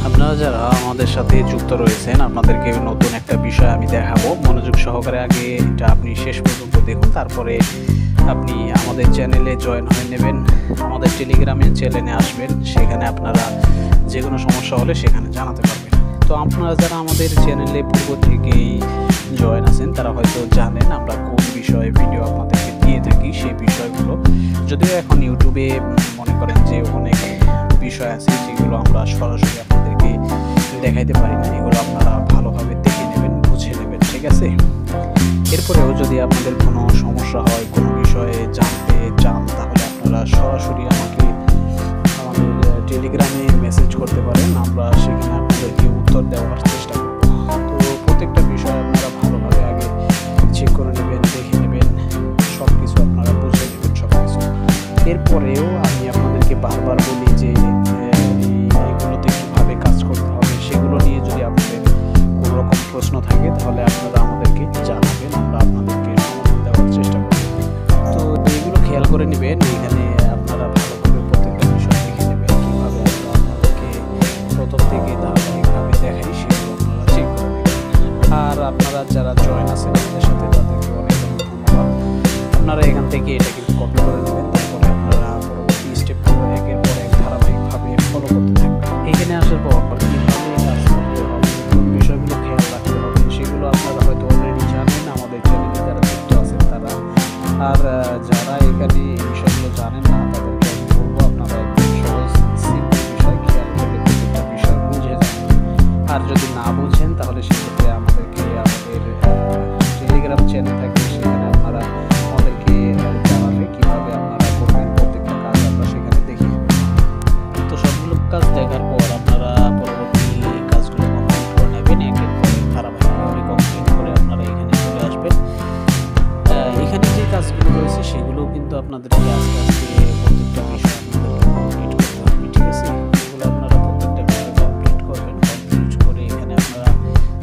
আপনারা যারা আমাদের সাথে যুক্ত রয়েছেন, আপনাদেরকে নতুন একটা বিষয় আমি দেখাবো। মনোযোগ সহকারে আগে এটা আপনি শেষ পর্যন্ত দেখুন, তারপরে আপনি আমাদের চ্যানেলে জয়েন হয়ে নেবেন। আমাদের টেলিগ্রামের চ্যানেলে আসবেন, সেখানে আপনারা যে কোনো সমস্যা হলে সেখানে জানাতে পারবেন। তো আপনারা যারা আমাদের চ্যানেলে পূর্ব থেকেই জয়েন আছেন তারা হয়তো জানেন আমরা কোন বিষয়ে ভিডিও আপনাদেরকে দিয়ে থাকি। সেই বিষয়গুলো যদিও এখন ইউটিউবে মনে করেন যে অনেক বিষয় আছে যেগুলো আমরা সরাসরি আপনাদেরকে দেখাইতে পারি না, এগুলো আপনারা ভালোভাবে দেখে নেবেন, বুঝে নেবেন, ঠিক আছে। এরপরেও যদি আপনাদের কোনো সমস্যা হয়, কোনো বিষয়ে জানতে চান, তাহলে আপনারা সরাসরি আমাকে আমাদের টেলিগ্রামে মেসেজ করতে পারেন। আমরা সেখানে আপনাদেরকে উত্তর দেওয়ার চেষ্টা করব। তো প্রত্যেকটা বিষয় আপনারা ভালোভাবে আগে চেক করে নেবেন, দেখে নেবেন, সব কিছু আপনারা বুঝে নেবেন সব কিছু। এরপরেও আমি আপনাদেরকে বারবার বলি যে এগুলোতে কীভাবে কাজ করতে হবে সেগুলো নিয়ে যদি আপনাদের কোনো রকম প্রশ্ন থাকে তাহলে আপনারা আমাদেরকে জানাবেন, আমরা আপনাদেরকে সমাধান দেওয়ার চেষ্টা করব। তো এগুলো খেয়াল করে নেবেন, এখানে আপনারা ভালোভাবে প্রত্যেকটা বিষয় দেখে নেবেন, কীভাবে আমরা আপনাদেরকে প্রথম থেকে ধারাবাহিকভাবে দেখাই সেগুলো আপনারা চেক করে নেবেন। আর আপনারা যারা জয়েন আছেন আমাদের সাথে তাদেরকে অনেক অনেক ধন্যবাদ। আপনারা এখান থেকে এটা কিন্তু কপি করে নেবেন, তারপরে আপনারা পরবর্তী স্টেপগুলো একের পর এক ধারাবাহিকভাবে ফলো করতে থাকবেন। এখানে আসার পর কীভাবে কাজ করতে হবে, কোন বিষয়গুলো খেয়াল রাখতে হবে সেগুলো আপনারা হয়তো অলরেডি জানেন, আমাদের চ্যানেলে যারা যুক্ত আছেন তারা। আর যারা এখানে এই বিষয়গুলো জানেন না তাদেরকে আমি বলবো আপনারা একদম সহজ সিম্পল বিষয় খেয়াল করলে প্রত্যেকটা বিষয় বুঝে যাবেন। আর যদি না বুঝেন তাহলে সেক্ষেত্রে আমাদেরকে আমাদের টেলিগ্রাম চ্যানেল থাকে, সেখানে আপনারা আমাদেরকে জানালে কীভাবে আপনারা করবেন প্রত্যেকটা কাজ আমরা সেখানে দেখি। তো সবগুলো কাজ দেখার পর আপনারা পরবর্তী কাজগুলো কমপ্লিট করে নেবেন, একের পর এক ধারাবাহিকভাবে কমপ্লিট করে আপনারা এখানে চলে আসবেন। এখানে যে কাজগুলো রয়েছে সেগুলোও কিন্তু আপনাদেরকে আস্তে আস্তে প্রত্যেকটা বিষয় আপনাদেরকে কমপ্লিট করতে হবে, ঠিক আছে। এগুলো আপনারা প্রত্যেকটা বিষয় কমপ্লিট করবেন, কমপ্লিট করে এখানে আপনারা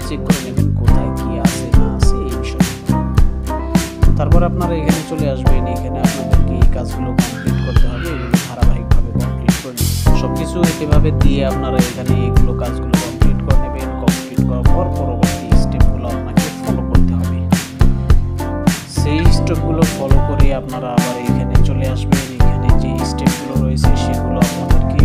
চেক করে নেবেন কোথায় কি আছে না আছে এই বিষয়গুলো। তারপর আপনারা এখানে চলে আসবেন, এখানে আপনাদেরকে এই কাজগুলো কমপ্লিট করতে হবে, এগুলো ধারাবাহিকভাবে কমপ্লিট করে নেবেন। সব কিছু এভাবে দিয়ে আপনারা এখানে এগুলো কাজগুলো কমপ্লিট করে নেবেন। কমপ্লিট করার পর পরবর্তী স্টেপগুলো আপনাকে ফলো করতে হবে। সেই স্টেপগুলো ফলো করে আপনারা আবার এখানে চলে আসবেন, এখানে যে স্টেপগুলো রয়েছে সেগুলো আপনাদেরকে